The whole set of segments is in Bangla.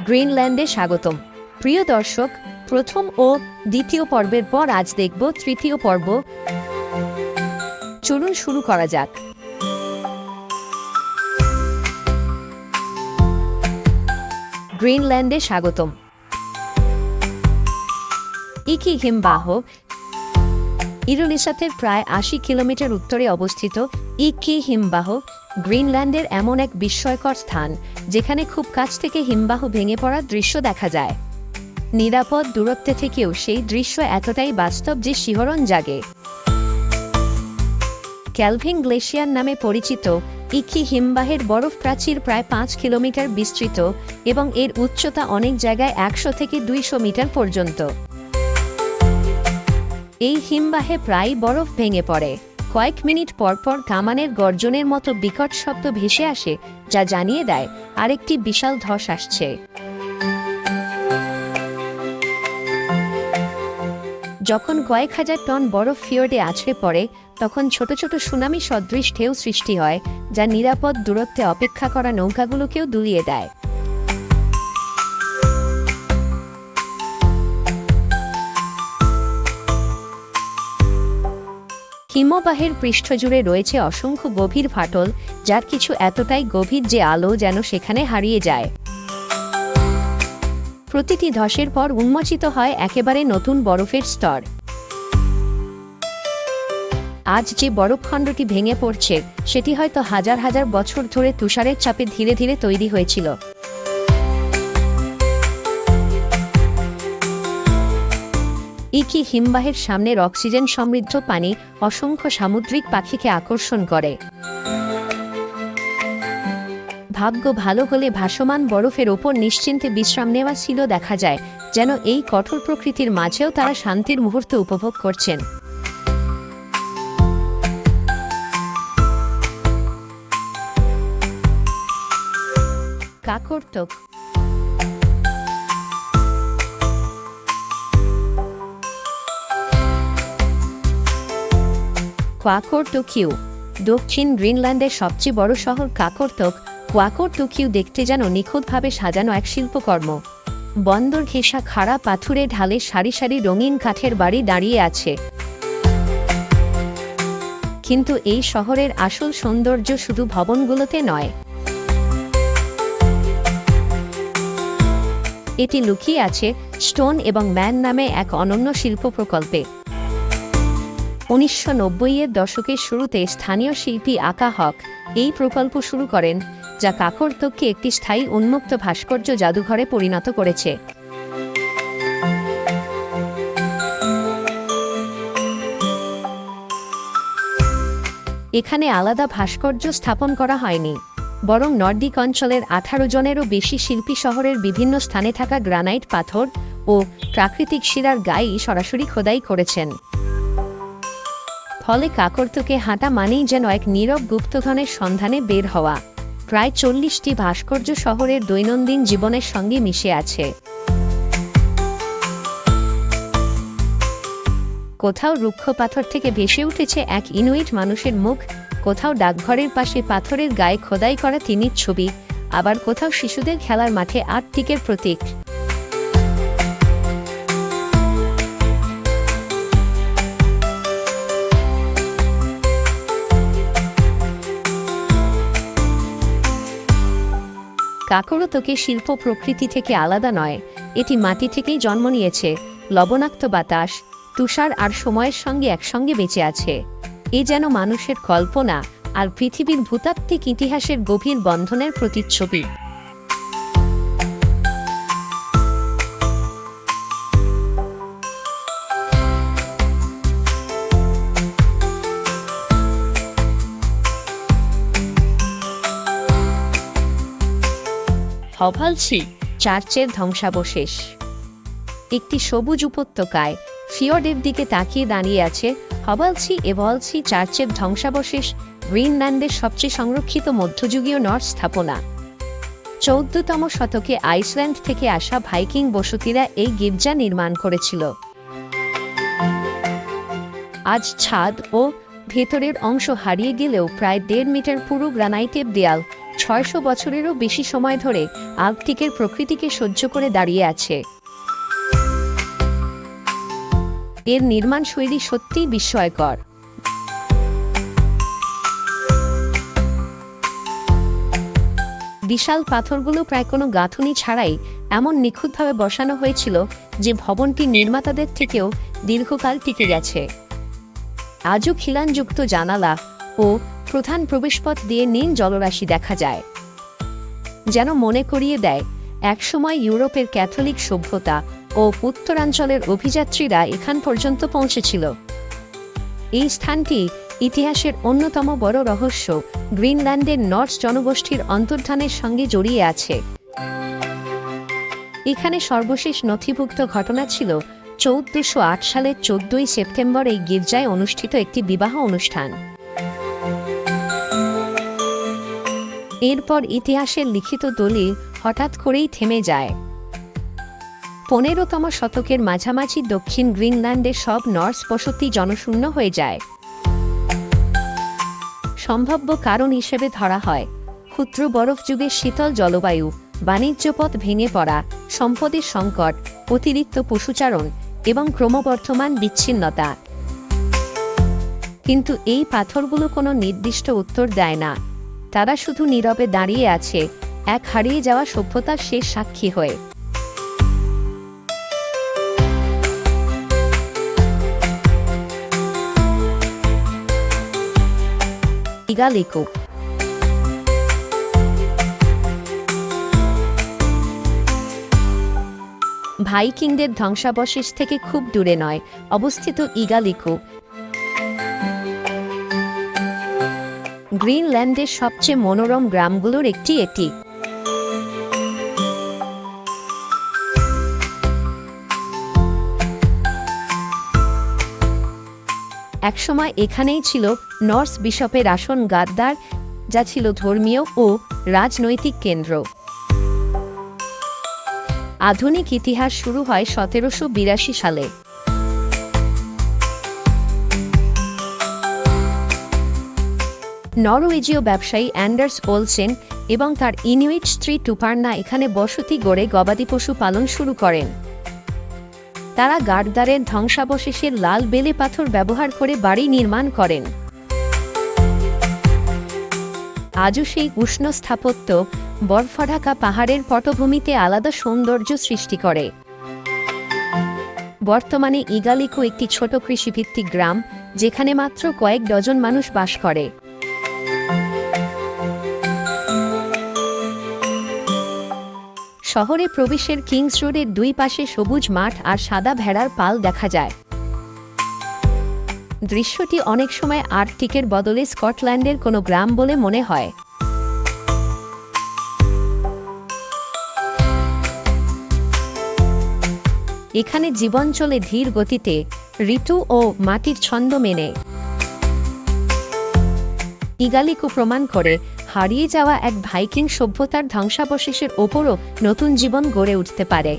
গ্রিনল্যান্ডে স্বাগতম। প্রিয় দর্শক, প্রথম ও দ্বিতীয় পর্বের পর আজ দেখব তৃতীয় পর্ব। চলুন শুরু করা যাক। গ্রিনল্যান্ডে স্বাগতম। ইকি হিমবাহ ইলুলিসাতের প্রায় ৮০ কিলোমিটার উত্তরে অবস্থিত ইকি হিমবাহ গ্রিনল্যান্ডের এমন এক বিস্ময়কর স্থান যেখানে খুব কাছ থেকে হিমবাহ ভেঙে পড়ার দৃশ্য দেখা যায়। নিরাপদ দূরত্বে থেকেও সেই দৃশ্য এতটাই বাস্তব যে শিহরণ জাগে। ক্যালভিন গ্লেশিয়ার নামে পরিচিত ইকি হিমবাহের বরফ প্রাচীর প্রায় ৫ কিলোমিটার বিস্তৃত এবং এর উচ্চতা অনেক জায়গায় ১০০ থেকে ২০০ মিটার পর্যন্ত। এই হিমবাহে প্রায় বরফ ভেঙে পড়ে। কয়েক মিনিট পরপর কামানের গর্জনের মতো বিকট শব্দ ভেসে আসে, যা জানিয়ে দেয় আরেকটি বিশাল ধস আসছে। যখন কয়েক হাজার টন বরফ ফিয়র্ডে আছড়ে পড়ে, তখন ছোট ছোট সুনামি সদৃশ ঢেউ সৃষ্টি হয়, যা নিরাপদ দূরত্বে অপেক্ষা করা নৌকাগুলোকেও দুলিয়ে দেয়। হিমবাহের পৃষ্ঠজুড়ে রয়েছে অসংখ্য গভীর ফাটল, যার কিছু এতটাই গভীর যে আলো যেন সেখানে হারিয়ে যায়। প্রতিটি ধসের পর উন্মোচিত হয় একেবারে নতুন বরফের স্তর। আজ যে বরফখণ্ডটি ভেঙে পড়ছে সেটি হয়তো হাজার হাজার বছর ধরে তুষারের চাপে ধীরে ধীরে তৈরি হয়েছিল। ইকি হিমবাহের সামনের অক্সিজেন সমৃদ্ধ পানি অসংখ্য সামুদ্রিক পাখিকে আকর্ষণ করে। ভাগ্য ভালো হলে ভাসমান বরফের ওপর নিশ্চিন্তে বিশ্রাম নেওয়া ছিল দেখা যায়, যেন এই কঠোর প্রকৃতির মাঝেও তারা শান্তির মুহূর্ত উপভোগ করছেন। কাকরতক কাকরতকিউ দক্ষিণ গ্রিনল্যান্ডের সবচেয়ে বড় শহর কাকরতক। কাকরতকিউ দেখতে যেন নিখুঁতভাবে সাজানো এক শিল্পকর্ম। বন্দর ঘেঁষা খাড়া পাথুরে ঢালে সারি সারি রঙিন কাঠের বাড়ি দাঁড়িয়ে আছে। কিন্তু এই শহরের আসল সৌন্দর্য শুধু ভবনগুলোতে নয়, এটি লুকিয়ে আছে স্টোন এবং ম্যান নামে এক অনন্য শিল্প প্রকল্পে। ১৯৯০-এর দশকের শুরুতে স্থানীয় শিল্পী আকা হক এই প্রকল্প শুরু করেন, যা কাকরতককে একটি স্থায়ী উন্মুক্ত ভাস্কর্য জাদুঘরে পরিণত করেছে। এখানে আলাদা ভাস্কর্য স্থাপন করা হয়নি, বরং নর্ডিক অঞ্চলের ১৮ জনেরও বেশি শিল্পী শহরের বিভিন্ন স্থানে থাকা গ্রানাইট পাথর ও প্রাকৃতিক শিলার গায়ে সরাসরি খোদাই করেছেন। ফলে কাকরতকে হাঁটা মানেই যেন এক নীরব গুপ্তধনের সন্ধানে বের হওয়া। প্রায় ৪০টি ভাস্কর্য শহরের দৈনন্দিন জীবনের সঙ্গে মিশে আছে। কোথাও রুক্ষ পাথর থেকে ভেসে উঠেছে এক ইনুইট মানুষের মুখ, কোথাও ডাকঘরের পাশে পাথরের গায়ে খোদাই করা তিমির ছবি, আবার কোথাও শিশুদের খেলার মাঠে আর্কটিকের প্রতীক। কাকরতকে শিল্প প্রকৃতি থেকে আলাদা নয়, এটি মাটি থেকেই জন্ম নিয়েছে। লবণাক্ত বাতাস, তুষার আর সময়ের সঙ্গে একসঙ্গে বেঁচে আছে। এ যেন মানুষের কল্পনা আর পৃথিবীর ভূতাত্ত্বিক ইতিহাসের গভীর বন্ধনের প্রতিচ্ছবি। হভালছি চার্চের ধ্বংসাবশেষ। একটি সবুজ উপত্যকায় ফিয়র্ডের দিকে তাকিয়ে দাঁড়িয়ে আছে হভালছি এভলছি চার্চের ধ্বংসাবশেষ, গ্রিনল্যান্ডের সবচেয়ে সংরক্ষিত মধ্যযুগীয় নর্স স্থাপনা। ১৪তম শতকে আইসল্যান্ড থেকে আসা ভাইকিং বসতিরা এই গির্জা নির্মাণ করেছিল। আজ ছাদ ও ভেতরের অংশ হারিয়ে গেলেও প্রায় ১.৫ মিটার পুরু গ্রানাইটের দেয়াল 600 বছরেরও বেশি সময় ধরে আর্কটিকের প্রকৃতিকে সহ্য করে দাঁড়িয়ে আছে। এর নির্মাণশৈলী সত্যিই বিস্ময়কর। বিশাল পাথরগুলো প্রায় কোনো গাঁথুনি ছাড়াই এমন নিখুঁতভাবে বসানো হয়েছিল যে ভবনটি নির্মাতাদের থেকেও দীর্ঘকাল টিকে গেছে। আজও খিলানযুক্ত জানালা ও প্রধান প্রবেশপথ দিয়ে নীল জলরাশি দেখা যায়, যেন মনে করিয়ে দেয় একসময় ইউরোপের ক্যাথলিক সভ্যতা ও উত্তরাঞ্চলের অভিযাত্রীরা এখান পর্যন্ত পৌঁছেছিল। এই স্থানটি ইতিহাসের অন্যতম বড় রহস্য গ্রিনল্যান্ডের নর্স জনগোষ্ঠীর অন্তর্ধানের সঙ্গে জড়িয়ে আছে। এখানে সর্বশেষ নথিভুক্ত ঘটনা ছিল 1408 সালের 14ই সেপ্টেম্বর এই গির্জায় অনুষ্ঠিত একটি বিবাহ অনুষ্ঠান। এরপর ইতিহাসের লিখিত দলিল হঠাৎ করেই থেমে যায়। 15তম শতকের মাঝামাঝি দক্ষিণ গ্রিনল্যান্ডের সব নর্স বসতি জনশূন্য হয়ে যায়। সম্ভাব্য কারণ হিসেবে ধরা হয় ক্ষুদ্র বরফ যুগের শীতল জলবায়ু, বাণিজ্যপথ ভেঙে পড়া, সম্পদের সংকট, অতিরিক্ত পশুচারণ এবং ক্রমবর্ধমান বিচ্ছিন্নতা। কিন্তু এই পাথরগুলো কোনো নির্দিষ্ট উত্তর দেয় না। তারা শুধু নীরবে দাঁড়িয়ে আছে, এক হারিয়ে যাওয়া সভ্যতার শেষ সাক্ষী হয়ে। ইগালিকো ভাইকিংদের ধ্বংসাবশেষ থেকে খুব দূরে নয় অবস্থিত ইগালিকো গ্রিনল্যান্ডের সবচেয়ে মনোরম গ্রামগুলোর একটি। একসময় এখানেই ছিল নর্স বিশপের আসন গাদ্দার, যা ছিল ধর্মীয় ও রাজনৈতিক কেন্দ্র। আধুনিক ইতিহাস শুরু হয় 1782 সালে। নরওয়েজীয় ব্যবসায়ী অ্যান্ডার্স ওলসেন এবং তার ইনুইট স্ত্রী টুপার্না এখানে বসতি গড়ে গবাদি পশু পালন শুরু করেন। তারা গার্দারের ধ্বংসাবশেষের লাল বেলে পাথর ব্যবহার করে বাড়ি নির্মাণ করেন। আজও সেই উষ্ণ স্থাপত্য বরফঢাকা পাহাড়ের পটভূমিতে আলাদা সৌন্দর্য সৃষ্টি করে। বর্তমানে ইগালিকো একটি ছোট কৃষিভিত্তিক গ্রাম, যেখানে মাত্র কয়েক ডজন মানুষ বাস করে। শহরে প্রবেশের কিংস রোডের দুই পাশে সবুজ মাঠ আর সাদা ভেড়ার পাল দেখা যায়। দৃশ্যটি অনেক সময় আর্কটিকের বদলে স্কটল্যান্ডের কোনো গ্রাম বলে মনে হয়। এখানে জীবন চলে ধীর গতিতে, ঋতু ও মাটির ছন্দ মেনে। ইগালিকো প্রমাণ করে হারিয়ে যাওয়া এক ভাইকিং সভ্যতার ধ্বংসাবশেষের ওপরও নতুন জীবন গড়ে উঠতে পারে।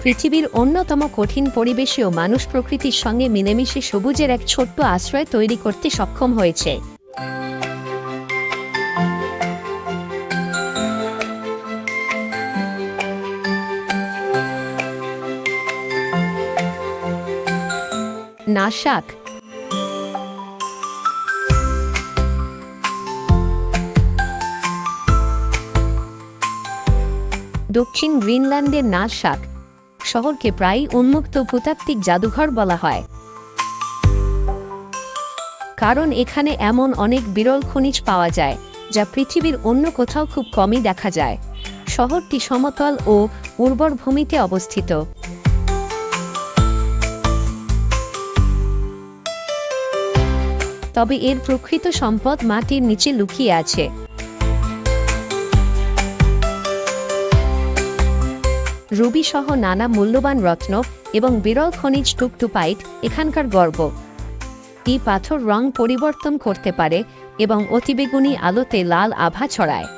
পৃথিবীর অন্যতম কঠিন পরিবেশেও মানুষ প্রকৃতির সঙ্গে মিলেমিশে সবুজের এক ছোট্ট আশ্রয় তৈরি করতে সক্ষম হয়েছে। নাশাক দক্ষিণ গ্রিনল্যান্ডের নাশাক শহরকে প্রায়ই উন্মুক্ত ভূতাত্ত্বিক জাদুঘর বলা হয়, কারণ এখানে এমন অনেক বিরল খনিজ পাওয়া যায় যা পৃথিবীর অন্য কোথাও খুব কমই দেখা যায়। শহরটি সমতল ও উর্বর ভূমিতে অবস্থিত। তবে এর প্রকৃত সম্পদ মাটির নিচে লুকিয়ে আছে। রুবি সহ নানা মূল্যবান রত্ন এবং বিরল খনিজ টুকটুপাইট এখানকার গর্ব। এই পাথর রং পরিবর্তন করতে পারে এবং অতিবেগুনি আলোতে লাল আভা ছড়ায়।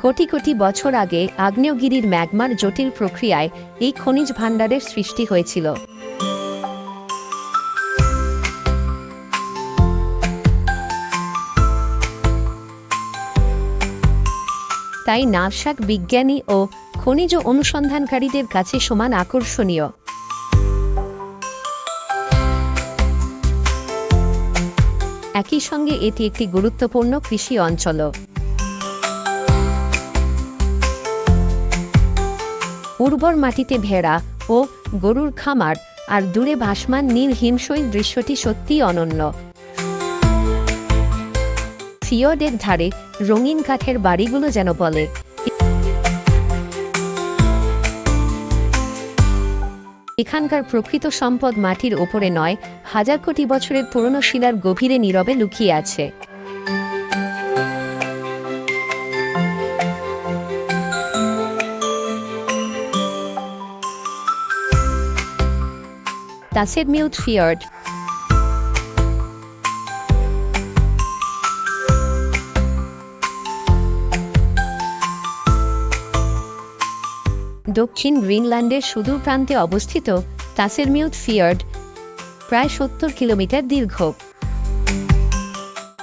কোটি কোটি বছর আগে আগ্নেয়গিরির ম্যাগমার জটিল প্রক্রিয়ায় এই খনিজ ভাণ্ডারের সৃষ্টি হয়েছিল। তাই নাসাক বিজ্ঞানী ও খনিজ অনুসন্ধানকারীদের কাছে সমান আকর্ষণীয়। একই সঙ্গে এটি একটি গুরুত্বপূর্ণ কৃষি অঞ্চলও। উর্বর মাটিতে ভেড়া ও গরুর খামার আর দূরে ভাসমান নীল হিমশৈল দৃশ্যটি সত্যিই অনন্য। ফিয়র্ডের ধারে রঙিন কাঠের বাড়িগুলো যেন বলে, এখানকার প্রকৃত সম্পদ মাটির ওপরে নয়, হাজার কোটি বছরের পুরনো শিলার গভীরে নীরবে লুকিয়ে আছে। তাসেরমিউথ ফিয়র্ড দক্ষিণ গ্রিনল্যান্ডের সুদূর প্রান্তে অবস্থিত তাসেরমিউথ ফিয়র্ড প্রায় 70 কিলোমিটার দীর্ঘ।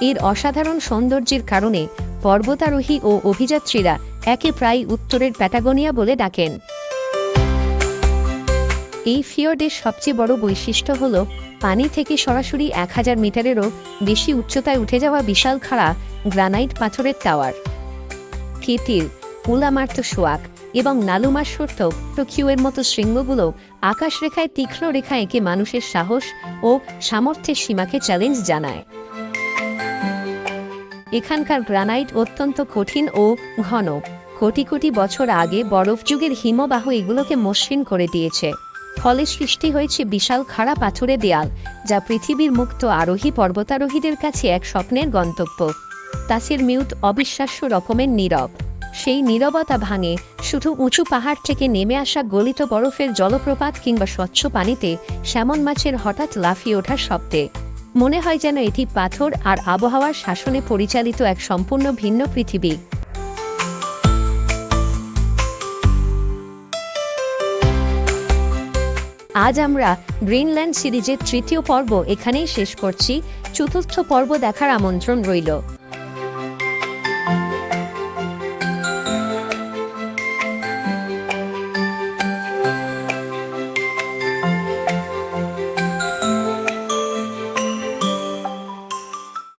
এর অসাধারণ সৌন্দর্যের কারণে পর্বতারোহী ও অভিযাত্রীরা একে প্রায় উত্তরের প্যাটাগোনিয়া বলে ডাকেন। এই ফিয়র্ডের সবচেয়ে বড় বৈশিষ্ট্য হল পানি থেকে সরাসরি 1000 মিটারেরও বেশি উচ্চতায় উঠে যাওয়া বিশাল খাড়া গ্রানাইট পাথরের টাওয়ার। কেতিল, উলামার্ত শোয়াক এবং নালুমার টোকিওয়ের মতো শৃঙ্গগুলো আকাশরেখায় তীক্ষ্ণ রেখা এঁকে মানুষের সাহস ও সামর্থ্যের সীমাকে চ্যালেঞ্জ জানায়। এখানকার গ্রানাইট অত্যন্ত কঠিন ও ঘন। কোটি কোটি বছর আগে বরফ যুগের হিমবাহ এগুলোকে মসৃণ করে দিয়েছে। ফলে সৃষ্টি হয়েছে বিশাল খাড়া পাথুরে দেয়াল, যা পৃথিবীর মুক্ত আরোহী পর্বতারোহীদের কাছে এক স্বপ্নের গন্তব্য। তাসেরমিউথ অবিশ্বাস্য রকমের নীরব। সেই নীরবতা ভাঙে শুধু উঁচু পাহাড় থেকে নেমে আসা গলিত বরফের জলপ্রপাত কিংবা স্বচ্ছ পানিতে স্যামন মাছের হঠাৎ লাফিয়ে ওঠার শব্দে। মনে হয় যেন এটি পাথর আর আবহাওয়ার শাসনে পরিচালিত এক সম্পূর্ণ ভিন্ন পৃথিবী। আজ আমরা গ্রিনল্যান্ড সিরিজের 3য় পর্ব এখানেই শেষ করছি। চতুর্থ পর্ব দেখার আমন্ত্রণ রইল।